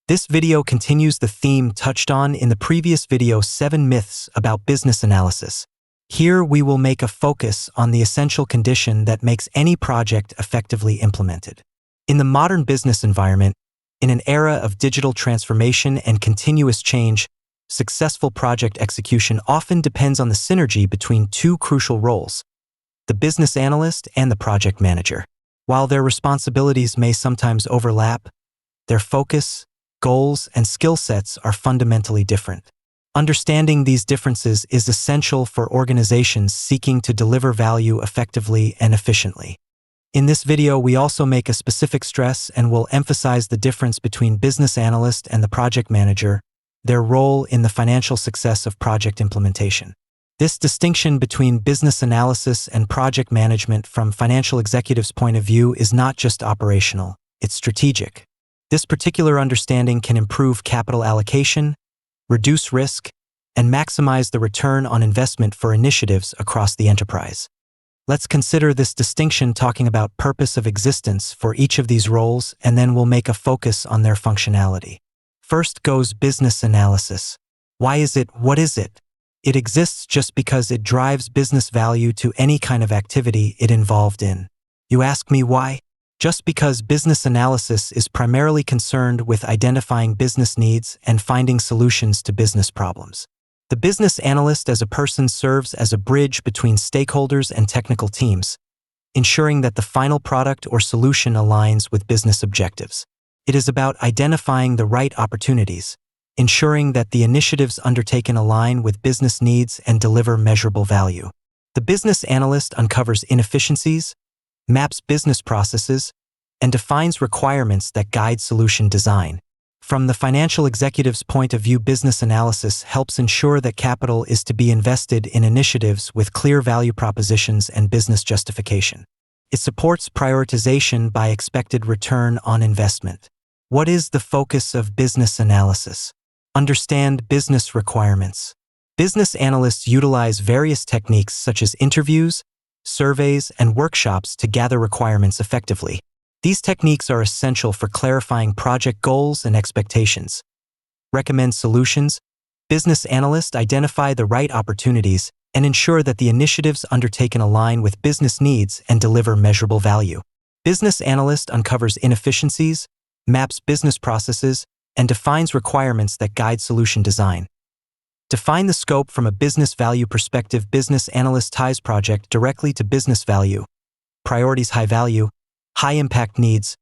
This video continues the theme touched on in the previous video 7 myths about business analysis. Here we will make a focus on the essential condition that makes any project effectively implemented. In the modern business environment, in an era of digital transformation and continuous change, successful project execution often depends on the synergy between two crucial roles: the business analyst and the project manager. While their responsibilities may sometimes overlap, their focus, goals, and skill sets are fundamentally different. Understanding these differences is essential for organizations seeking to deliver value effectively and efficiently. In this video, we also make a specific stress and will emphasize the difference between business analyst and the project manager, their role in the financial success of project implementation. This distinction between business analysis and project management from financial executives' point of view is not just operational, it's strategic. This particular understanding can improve capital allocation, reduce risk, and maximize the return on investment for initiatives across the enterprise. Let's consider this distinction talking about purpose of existence for each of these roles, and then we'll make a focus on their functionality. First goes business analysis. Why is it? What is it? It exists just because it drives business value to any kind of activity it involved in. You ask me why? Just because business analysis is primarily concerned with identifying business needs and finding solutions to business problems. The business analyst as a person serves as a bridge between stakeholders and technical teams, ensuring that the final product or solution aligns with business objectives. It is about identifying the right opportunities, ensuring that the initiatives undertaken align with business needs and deliver measurable value. The business analyst uncovers inefficiencies, maps business processes, and defines requirements that guide solution design. From the financial executive's point of view, business analysis helps ensure that capital is to be invested in initiatives with clear value propositions and business justification. It supports prioritization by expected return on investment. What is the focus of business analysis? Understand business requirements. Business analysts utilize various techniques such as interviews, surveys, and workshops to gather requirements effectively. These techniques are essential for clarifying project goals and expectations. Recommend solutions. Business analysts identify the right opportunities and ensure that the initiatives undertaken align with business needs and deliver measurable value. Business analyst uncovers inefficiencies, maps business processes, and defines requirements that guide solution design. Define the scope from a business value perspective. Business analyst ties project directly to business value. Priorities high value, high impact needs,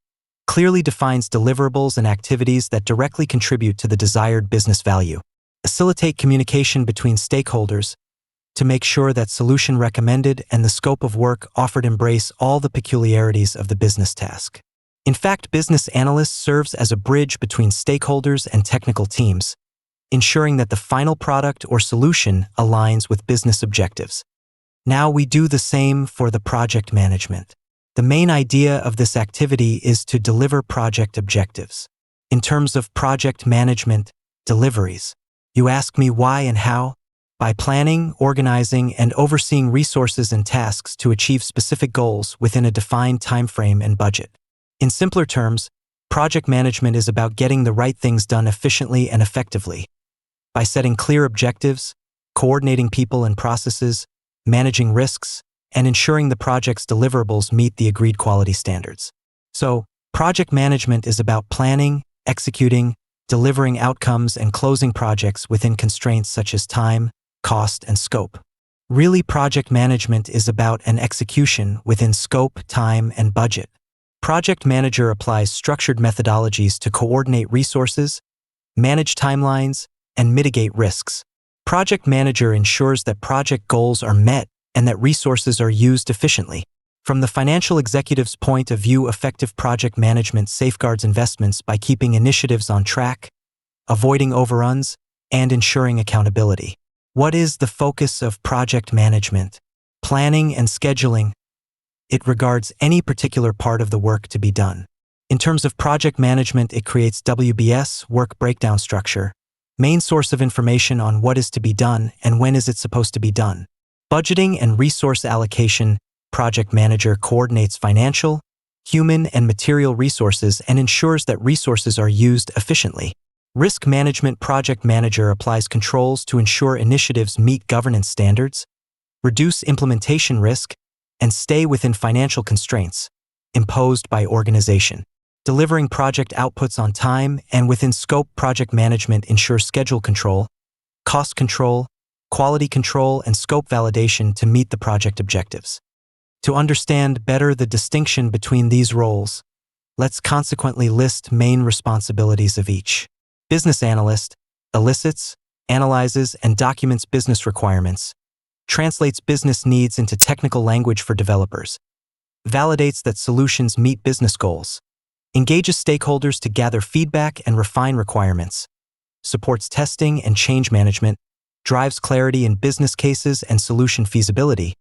clearly defines deliverables and activities that directly contribute to the desired business value. Facilitate communication between stakeholders to make sure that solution recommended and the scope of work offered embrace all the peculiarities of the business task. In fact, business analyst serves as a bridge between stakeholders and technical teams, ensuring that the final product or solution aligns with business objectives. Now we do the same for the project management. The main idea of this activity is to deliver project objectives. In terms of project management, deliveries. You ask me why and how? By planning, organizing, and overseeing resources and tasks to achieve specific goals within a defined timeframe and budget. In simpler terms, project management is about getting the right things done efficiently and effectively. By setting clear objectives, coordinating people and processes, managing risks, and ensuring the project's deliverables meet the agreed quality standards. So, project management is about planning, executing, delivering outcomes, and closing projects within constraints such as time, cost, and scope. Really, project management is about an execution within scope, time, and budget. Project manager applies structured methodologies to coordinate resources, manage timelines, and mitigate risks. Project manager ensures that project goals are met and that resources are used efficiently. From the financial executive's point of view, effective project management safeguards investments by keeping initiatives on track, avoiding overruns, and ensuring accountability. What is the focus of project management? Planning and scheduling. It regards any particular part of the work to be done. In terms of project management, it creates WBS, work breakdown structure, main source of information on what is to be done and when is it supposed to be done. Budgeting and resource allocation. Project manager coordinates financial, human and material resources and ensures that resources are used efficiently. Risk management project manager applies controls to ensure initiatives meet governance standards, reduce implementation risk, and stay within financial constraints imposed by organization. Delivering project outputs on time and within scope. Project management ensures schedule control, cost control, quality control, and scope validation to meet the project objectives. To understand better the distinction between these roles, let's consequently list main responsibilities of each. Business analyst elicits, analyzes, and documents business requirements, translates business needs into technical language for developers, validates that solutions meet business goals, engages stakeholders to gather feedback and refine requirements, supports testing and change management, drives clarity in business cases and solution feasibility,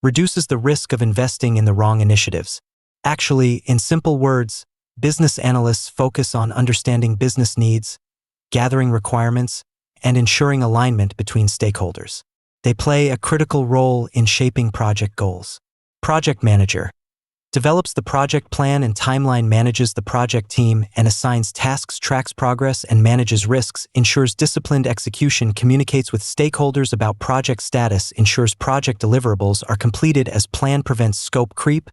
reduces the risk of investing in the wrong initiatives. Actually, in simple words, business analysts focus on understanding business needs, gathering requirements, and ensuring alignment between stakeholders. They play a critical role in shaping project goals. Project manager develops the project plan and timeline, manages the project team and assigns tasks, tracks progress and manages risks, ensures disciplined execution, communicates with stakeholders about project status, ensures project deliverables are completed as planned, prevents scope creep,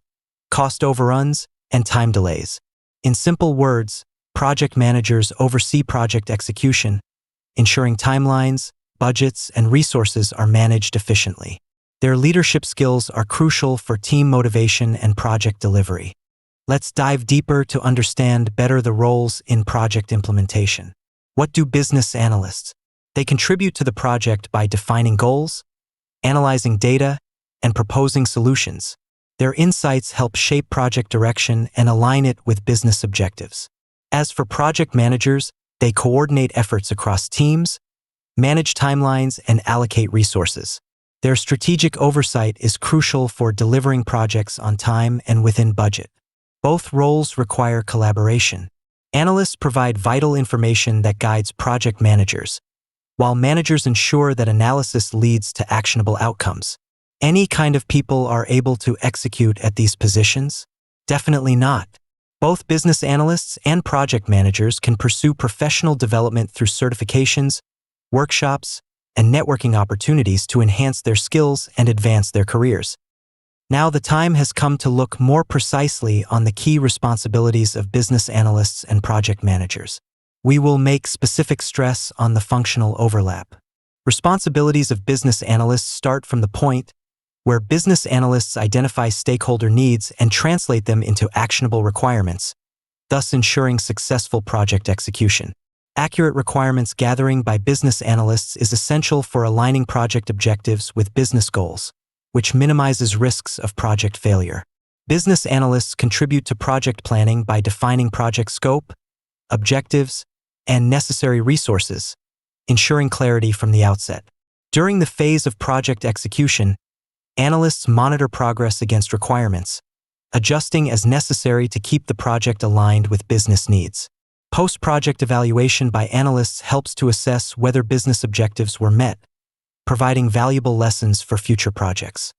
cost overruns, and time delays. In simple words, project managers oversee project execution, ensuring timelines, budgets, and resources are managed efficiently. Their leadership skills are crucial for team motivation and project delivery. Let's dive deeper to understand better the roles in project implementation. What do business analysts? They contribute to the project by defining goals, analyzing data, and proposing solutions. Their insights help shape project direction and align it with business objectives. As for project managers, they coordinate efforts across teams, manage timelines, and allocate resources. Their strategic oversight is crucial for delivering projects on time and within budget. Both roles require collaboration. Analysts provide vital information that guides project managers, while managers ensure that analysis leads to actionable outcomes. Any kind of people are able to execute at these positions? Definitely not. Both business analysts and project managers can pursue professional development through certifications, workshops, and networking opportunities to enhance their skills and advance their careers. Now the time has come to look more precisely on the key responsibilities of business analysts and project managers. We will make specific stress on the functional overlap. Responsibilities of business analysts start from the point where business analysts identify stakeholder needs and translate them into actionable requirements, thus ensuring successful project execution. Accurate requirements gathering by business analysts is essential for aligning project objectives with business goals, which minimizes risks of project failure. Business analysts contribute to project planning by defining project scope, objectives, and necessary resources, ensuring clarity from the outset. During the phase of project execution, analysts monitor progress against requirements, adjusting as necessary to keep the project aligned with business needs. Post-project evaluation by analysts helps to assess whether business objectives were met, providing valuable lessons for future projects.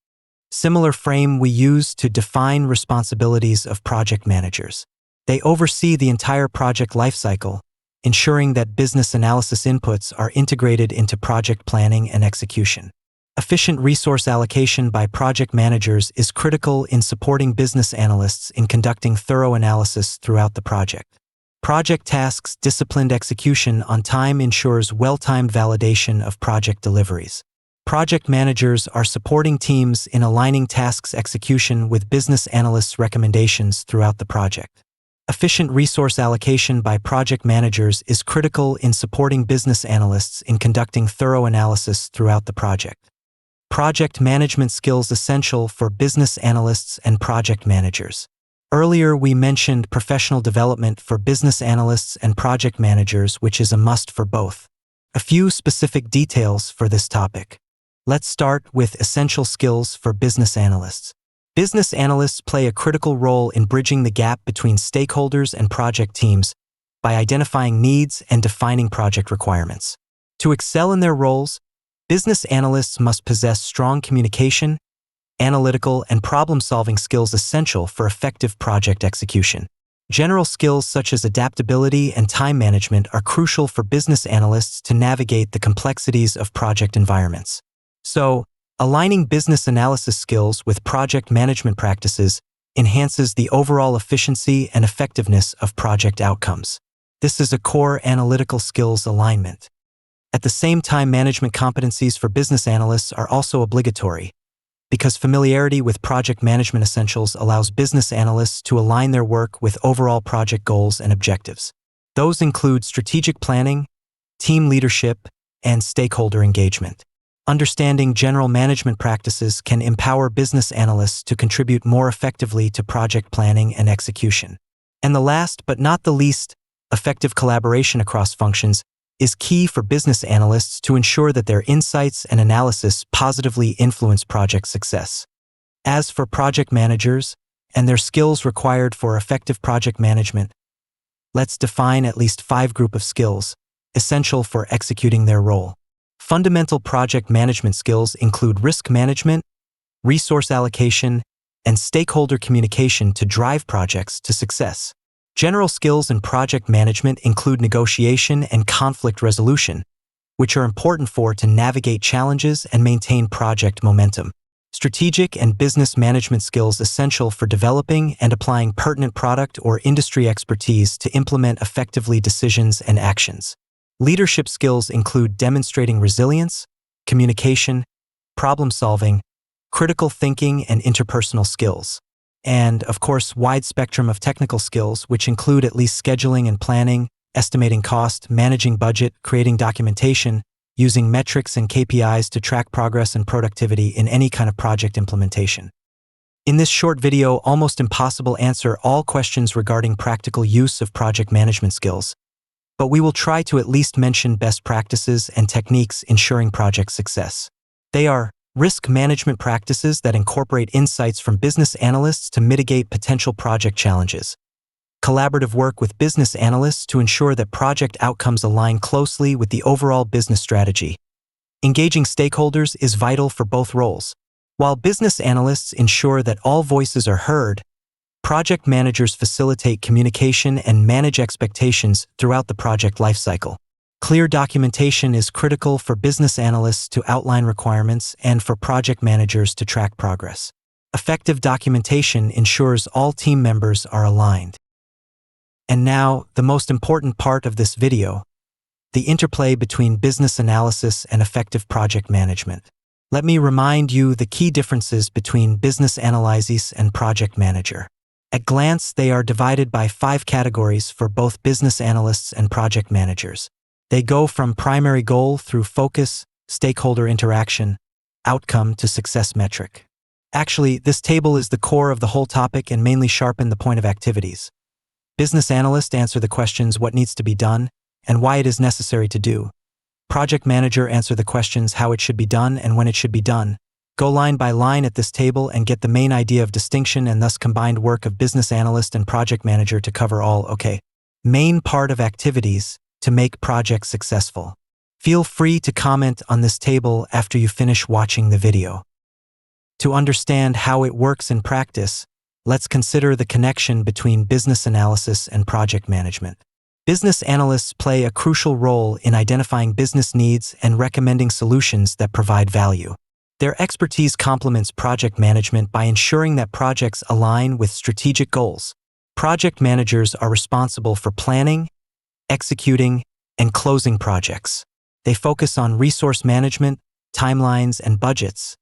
Similar frame we use to define responsibilities of project managers. They oversee the entire project lifecycle, ensuring that business analysis inputs are integrated into project planning and execution. Efficient resource allocation by project managers is critical in supporting business analysts in conducting thorough analysis throughout the project. Project tasks, disciplined execution on time ensures well-timed validation of project deliveries. Project managers are supporting teams in aligning tasks execution with business analysts' recommendations throughout the project. Efficient resource allocation by project managers is critical in supporting business analysts in conducting thorough analysis throughout the project. Project management skills essential for business analysts and project managers. Earlier, we mentioned professional development for business analysts and project managers, which is a must for both. A few specific details for this topic. Let's start with essential skills for business analysts. Business analysts play a critical role in bridging the gap between stakeholders and project teams by identifying needs and defining project requirements. To excel in their roles, business analysts must possess strong communication, analytical, and problem-solving skills essential for effective project execution. General skills such as adaptability and time management are crucial for business analysts to navigate the complexities of project environments. So, aligning business analysis skills with project management practices enhances the overall efficiency and effectiveness of project outcomes. This is a core analytical skills alignment. At the same time, management competencies for business analysts are also obligatory, because familiarity with project management essentials allows business analysts to align their work with overall project goals and objectives. Those include strategic planning, team leadership, and stakeholder engagement. Understanding general management practices can empower business analysts to contribute more effectively to project planning and execution. And the last but not the least, effective collaboration across functions is key for business analysts to ensure that their insights and analysis positively influence project success. As for project managers and their skills required for effective project management, let's define at least 5 groups of skills essential for executing their role. Fundamental project management skills include risk management, resource allocation, and stakeholder communication to drive projects to success. General skills in project management include negotiation and conflict resolution, which are important to navigate challenges and maintain project momentum. Strategic and business management skills essential for developing and applying pertinent product or industry expertise to implement effectively decisions and actions. Leadership skills include demonstrating resilience, communication, problem-solving, critical thinking, and interpersonal skills. And, of course, wide spectrum of technical skills, which include at least scheduling and planning, estimating cost, managing budget, creating documentation, using metrics and KPIs to track progress and productivity in any kind of project implementation. In this short video, almost impossible to answer all questions regarding practical use of project management skills, but we will try to at least mention best practices and techniques ensuring project success. They are risk management practices that incorporate insights from business analysts to mitigate potential project challenges. Collaborative work with business analysts to ensure that project outcomes align closely with the overall business strategy. Engaging stakeholders is vital for both roles. While business analysts ensure that all voices are heard, project managers facilitate communication and manage expectations throughout the project lifecycle. Clear documentation is critical for business analysts to outline requirements and for project managers to track progress. Effective documentation ensures all team members are aligned. And now, the most important part of this video, the interplay between business analysis and effective project management. Let me remind you the key differences between business analysis and project manager. At glance, they are divided by 5 categories for both business analysts and project managers. They go from primary goal through focus, stakeholder interaction, outcome to success metric. Actually, this table is the core of the whole topic and mainly sharpen the point of activities. Business analysts answer the questions what needs to be done and why it is necessary to do. Project manager answer the questions how it should be done and when it should be done. Go line by line at this table and get the main idea of distinction and thus combined work of business analyst and project manager to cover all main part of activities to make projects successful. Feel free to comment on this table after you finish watching the video. To understand how it works in practice, let's consider the connection between business analysis and project management. Business analysts play a crucial role in identifying business needs and recommending solutions that provide value. Their expertise complements project management by ensuring that projects align with strategic goals. Project managers are responsible for planning, executing, and closing projects. They focus on resource management, timelines, and budgets,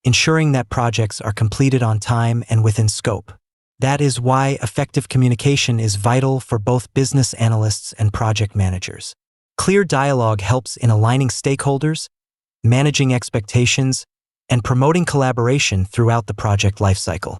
ensuring that projects are completed on time and within scope. That is why effective communication is vital for both business analysts and project managers. Clear dialogue helps in aligning stakeholders, managing expectations, and promoting collaboration throughout the project lifecycle.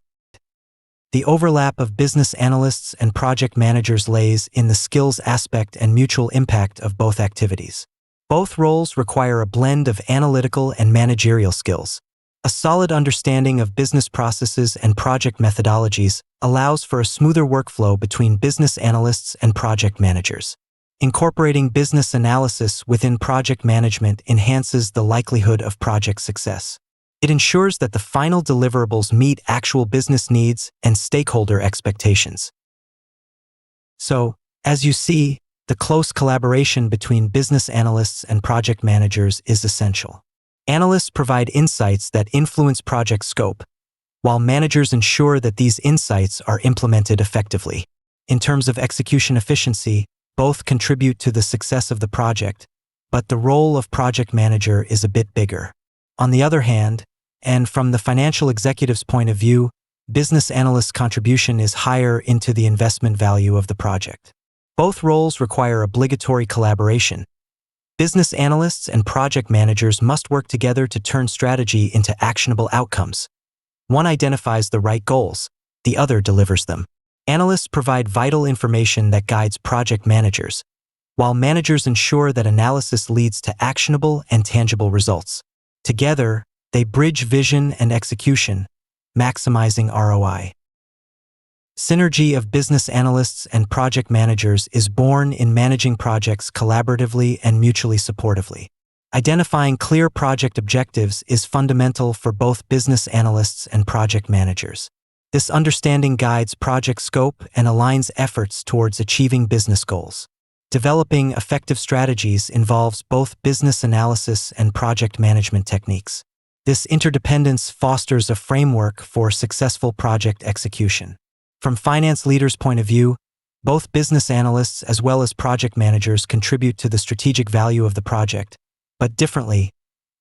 The overlap of business analysts and project managers lays in the skills aspect and mutual impact of both activities. Both roles require a blend of analytical and managerial skills. A solid understanding of business processes and project methodologies allows for a smoother workflow between business analysts and project managers. Incorporating business analysis within project management enhances the likelihood of project success. It ensures that the final deliverables meet actual business needs and stakeholder expectations. So, as you see, the close collaboration between business analysts and project managers is essential. Analysts provide insights that influence project scope, while managers ensure that these insights are implemented effectively. In terms of execution efficiency, both contribute to the success of the project, but the role of project manager is a bit bigger. On the other hand, and from the financial executive's point of view, business analyst's contribution is higher into the investment value of the project. Both roles require obligatory collaboration. Business analysts and project managers must work together to turn strategy into actionable outcomes. One identifies the right goals, the other delivers them. Analysts provide vital information that guides project managers, while managers ensure that analysis leads to actionable and tangible results. Together, they bridge vision and execution, maximizing ROI. Synergy of business analysts and project managers is born in managing projects collaboratively and mutually supportively. Identifying clear project objectives is fundamental for both business analysts and project managers. This understanding guides project scope and aligns efforts towards achieving business goals. Developing effective strategies involves both business analysis and project management techniques. This interdependence fosters a framework for successful project execution. From finance leaders' point of view, both business analysts as well as project managers contribute to the strategic value of the project, but differently,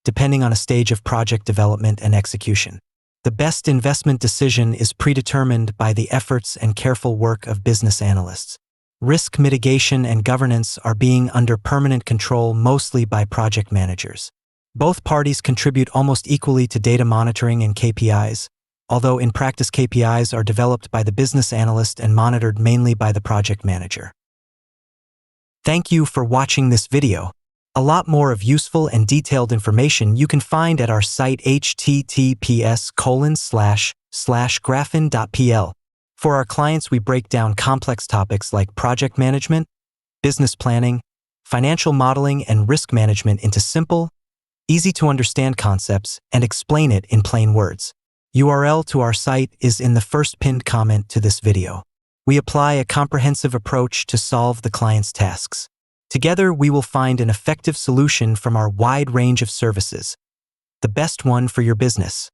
depending on a stage of project development and execution. The best investment decision is predetermined by the efforts and careful work of business analysts. Risk mitigation and governance are being under permanent control mostly by project managers. Both parties contribute almost equally to data monitoring and KPIs, although in practice KPIs are developed by the business analyst and monitored mainly by the project manager. Thank you for watching this video. A lot more of useful and detailed information you can find at our site https://graphin.pl. For our clients, we break down complex topics like project management, business planning, financial modeling, and risk management into simple, easy-to-understand concepts and explain it in plain words. URL to our site is in the first pinned comment to this video. We apply a comprehensive approach to solve the client's tasks. Together, we will find an effective solution from our wide range of services, the best one for your business.